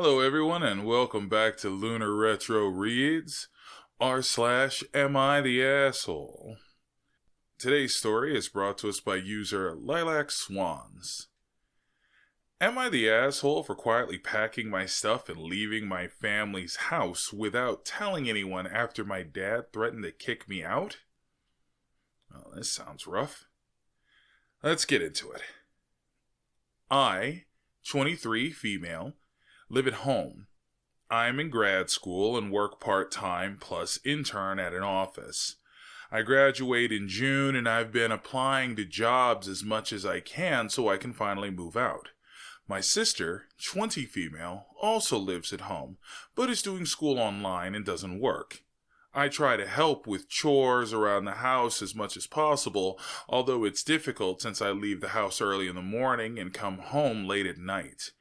Hello, everyone, and welcome back to Lunar Retro Reads, r/Am I the Asshole? Today's story is brought to us by user Lilac Swans. Am I the asshole for quietly packing my stuff and leaving my family's house without telling anyone after my dad threatened to kick me out? Well, this sounds rough. Let's get into it. I, 23, female, live at home. I'm in grad school and work part-time plus intern at an office. I graduate in June and I've been applying to jobs as much as I can so I can finally move out. My sister, 20 female, also lives at home, but is doing school online and doesn't work. I try to help with chores around the house as much as possible, although it's difficult since I leave the house early in the morning and come home late at night.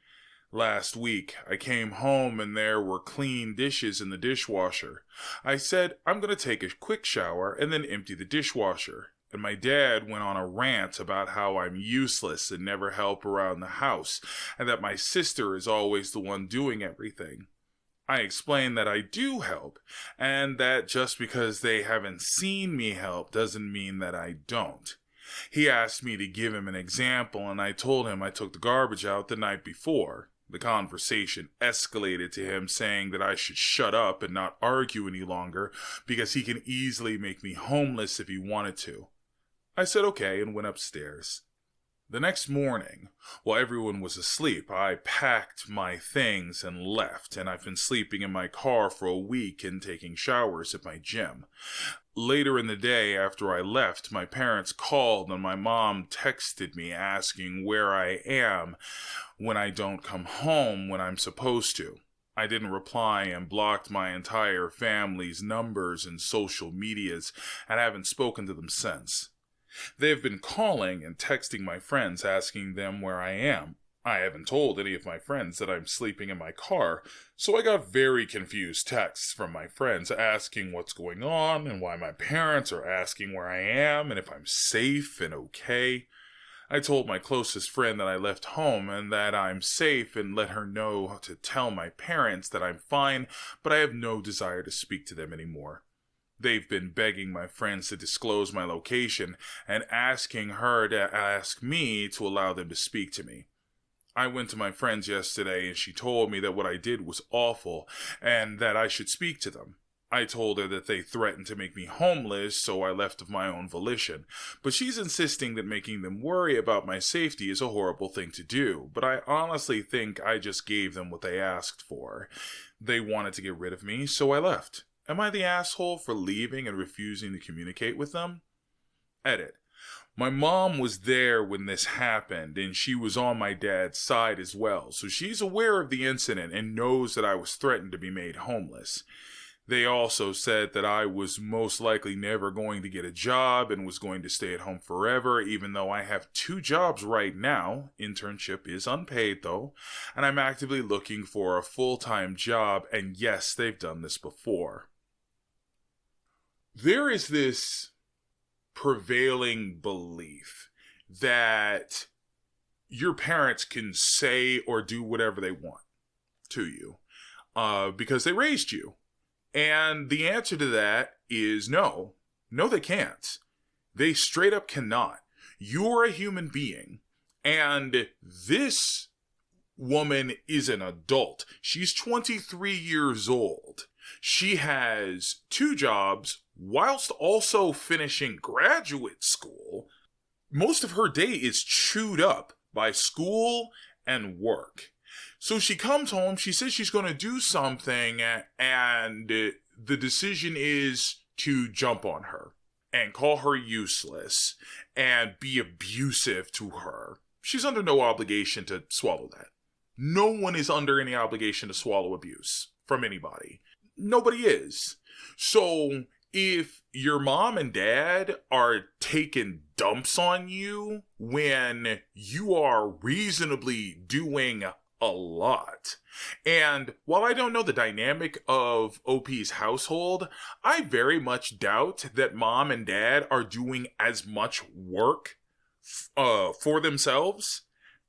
Last week, I came home and there were clean dishes in the dishwasher. I said, I'm going to take a quick shower and then empty the dishwasher. And my dad went on a rant about how I'm useless and never help around the house, and that my sister is always the one doing everything. I explained that I do help, and that just because they haven't seen me help doesn't mean that I don't. He asked me to give him an example, and I told him I took the garbage out the night before. The conversation escalated to him saying that I should shut up and not argue any longer because he can easily make me homeless if he wanted to. I said okay and went upstairs. The next morning, while everyone was asleep, I packed my things and left, and I've been sleeping in my car for a week and taking showers at my gym. Later in the day after I left, my parents called and my mom texted me asking where I am when I don't come home when I'm supposed to. I didn't reply and blocked my entire family's numbers and social medias and haven't spoken to them since. They've been calling and texting my friends asking them where I am. I haven't told any of my friends that I'm sleeping in my car, so I got very confused texts from my friends asking what's going on and why my parents are asking where I am and if I'm safe and okay. I told my closest friend that I left home and that I'm safe and let her know to tell my parents that I'm fine, but I have no desire to speak to them anymore. They've been begging my friends to disclose my location and asking her to ask me to allow them to speak to me. I went to my friends yesterday and she told me that what I did was awful and that I should speak to them. I told her that they threatened to make me homeless, so I left of my own volition. But she's insisting that making them worry about my safety is a horrible thing to do, but I honestly think I just gave them what they asked for. They wanted to get rid of me, so I left. Am I the asshole for leaving and refusing to communicate with them? Edit. My mom was there when this happened, and she was on my dad's side as well, so she's aware of the incident and knows that I was threatened to be made homeless. They also said that I was most likely never going to get a job and was going to stay at home forever, even though I have 2 jobs right now. Internship is unpaid though, and I'm actively looking for a full-time job, and yes, they've done this before. There is this prevailing belief that your parents can say or do whatever they want to you because they raised you. And the answer to that is no. No, they can't. They straight up cannot. You're a human being. And this woman is an adult. She's 23 years old. She has 2 jobs whilst also finishing graduate school. Most of her day is chewed up by school and work. So she comes home, she says she's going to do something, and the decision is to jump on her and call her useless and be abusive to her. She's under no obligation to swallow that. No one is under any obligation to swallow abuse from anybody. Nobody is. So if your mom and dad are taking dumps on you when you are reasonably doing a lot. And while I don't know the dynamic of OP's household, I very much doubt that mom and dad are doing as much work for themselves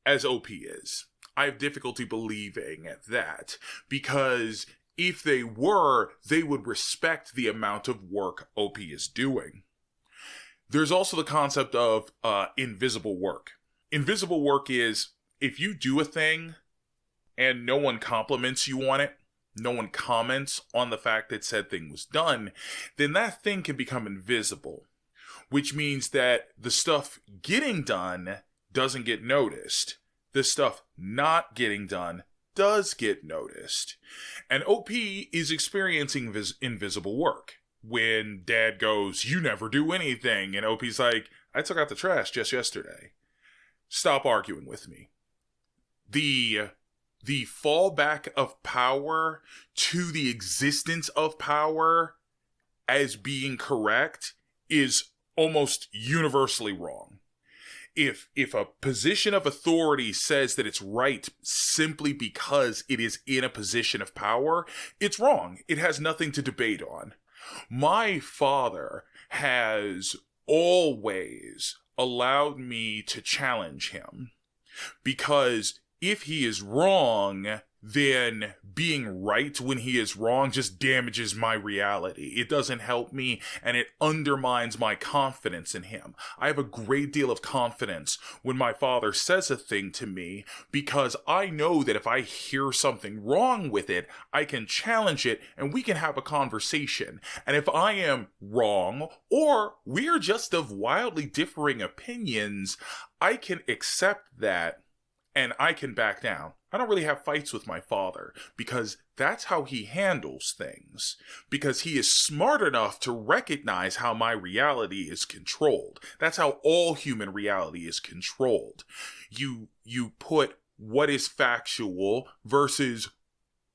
as OP is. I have difficulty believing that, because if they were, they would respect the amount of work OP is doing. There's also the concept of invisible work. Invisible work is if you do a thing and no one compliments you on it, no one comments on the fact that said thing was done, then that thing can become invisible, which means that the stuff getting done doesn't get noticed. The stuff not getting done does get noticed. And OP is experiencing invisible work. When Dad goes, "You never do anything," and OP's like, "I took out the trash just yesterday. Stop arguing with me." The fallback of power to the existence of power as being correct is almost universally wrong. If a position of authority says that it's right simply because it is in a position of power, it's wrong. It has nothing to debate on. My father has always allowed me to challenge him, because if he is wrong, then being right when he is wrong just damages my reality. It doesn't help me, and it undermines my confidence in him. I have a great deal of confidence when my father says a thing to me, because I know that if I hear something wrong with it, I can challenge it and we can have a conversation. And if I am wrong, or we're just of wildly differing opinions, I can accept that and I can back down. I don't really have fights with my father, because that's how he handles things. Because he is smart enough to recognize how my reality is controlled. That's how all human reality is controlled. You put what is factual versus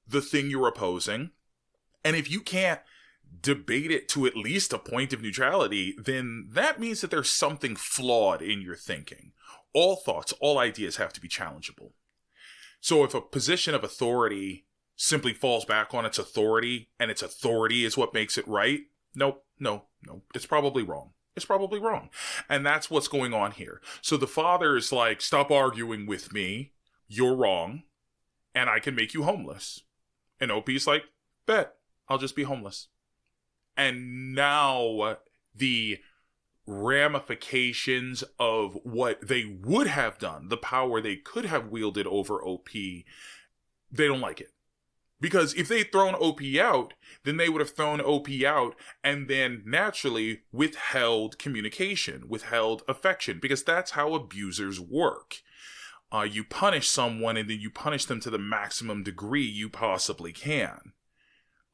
the thing you're opposing, and if you can't debate it to at least a point of neutrality, then that means that there's something flawed in your thinking. All thoughts, all ideas have to be challengeable. So if a position of authority simply falls back on its authority, and its authority is what makes it right, no, it's probably wrong. It's probably wrong. And that's what's going on here. So the father is like, "Stop arguing with me. You're wrong. And I can make you homeless." And OP's like, "Bet, I'll just be homeless." And now the ramifications of what they would have done, the power they could have wielded over OP, they don't like it. Because if they'd thrown OP out, then they would have thrown OP out and then naturally withheld communication, withheld affection, because that's how abusers work. You punish someone and then you punish them to the maximum degree you possibly can.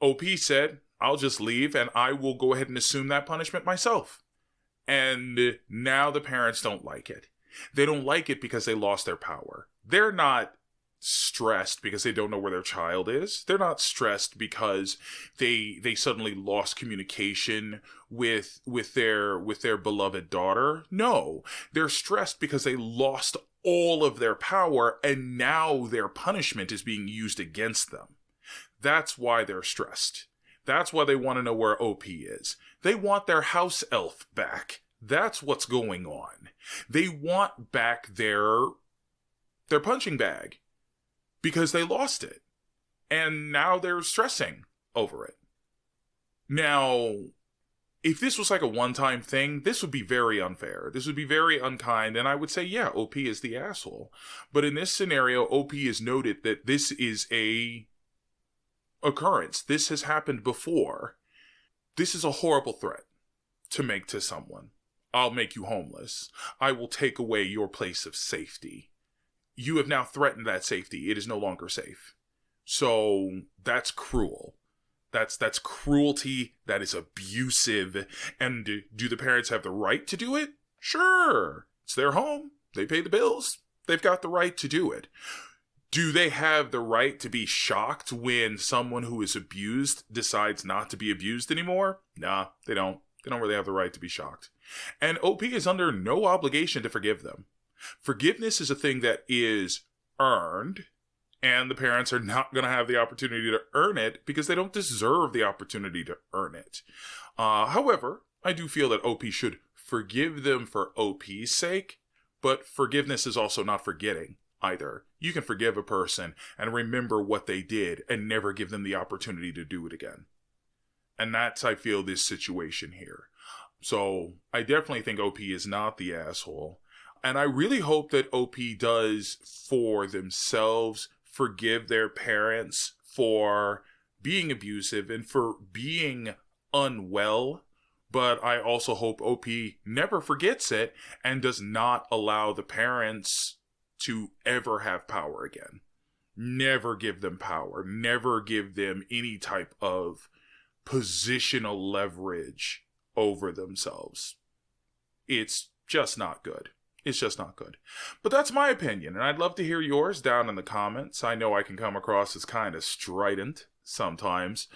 OP said, "I'll just leave and I will go ahead and assume that punishment myself." And now the parents don't like it. They don't like it because they lost their power. They're not stressed because they don't know where their child is. They're not stressed because they suddenly lost communication with their beloved daughter. No, they're stressed because they lost all of their power and now their punishment is being used against them. That's why they're stressed. That's why they want to know where OP is. They want their house elf back. That's what's going on. They want back their punching bag because they lost it. And now they're stressing over it. Now, if this was like a one-time thing, this would be very unfair. This would be very unkind, and I would say, yeah, OP is the asshole. But in this scenario, OP has noted that this is a occurrence. This has happened before. This is a horrible threat to make to someone. "I'll make you homeless. I will take away your place of safety. You have now threatened that safety. It is no longer safe." So that's cruel. That's cruelty. That is abusive. And do the parents have the right to do it? Sure. It's their home. They pay the bills. They've got the right to do it. Do they have the right to be shocked when someone who is abused decides not to be abused anymore? Nah, they don't. They don't really have the right to be shocked. And OP is under no obligation to forgive them. Forgiveness is a thing that is earned, and the parents are not going to have the opportunity to earn it because they don't deserve the opportunity to earn it. However, I do feel that OP should forgive them for OP's sake, but forgiveness is also not forgetting either. You can forgive a person and remember what they did and never give them the opportunity to do it again. And that's, I feel, this situation here. So I definitely think OP is not the asshole. And I really hope that OP does, for themselves, forgive their parents for being abusive and for being unwell. But I also hope OP never forgets it and does not allow the parents to ever have power again. Never give them power. Never give them any type of positional leverage over themselves. It's just not good. It's just not good. But that's my opinion, and I'd love to hear yours down in the comments. I know I can come across as kind of strident sometimes,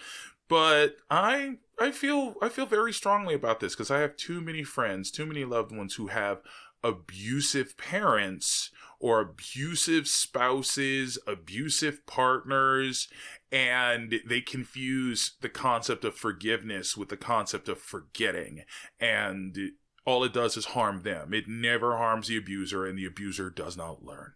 but I feel very strongly about this because I have too many friends, too many loved ones who have abusive parents or abusive spouses, abusive partners, and they confuse the concept of forgiveness with the concept of forgetting, and all it does is harm them. It never harms the abuser, and the abuser does not learn.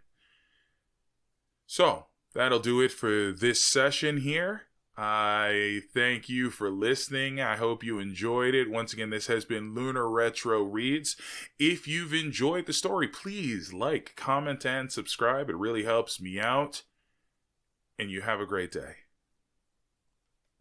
So, that'll do it for this session here. I thank you for listening. I hope you enjoyed it. Once again, this has been Lunar Retro Reads. If you've enjoyed the story, please like, comment, and subscribe. It really helps me out. And you have a great day.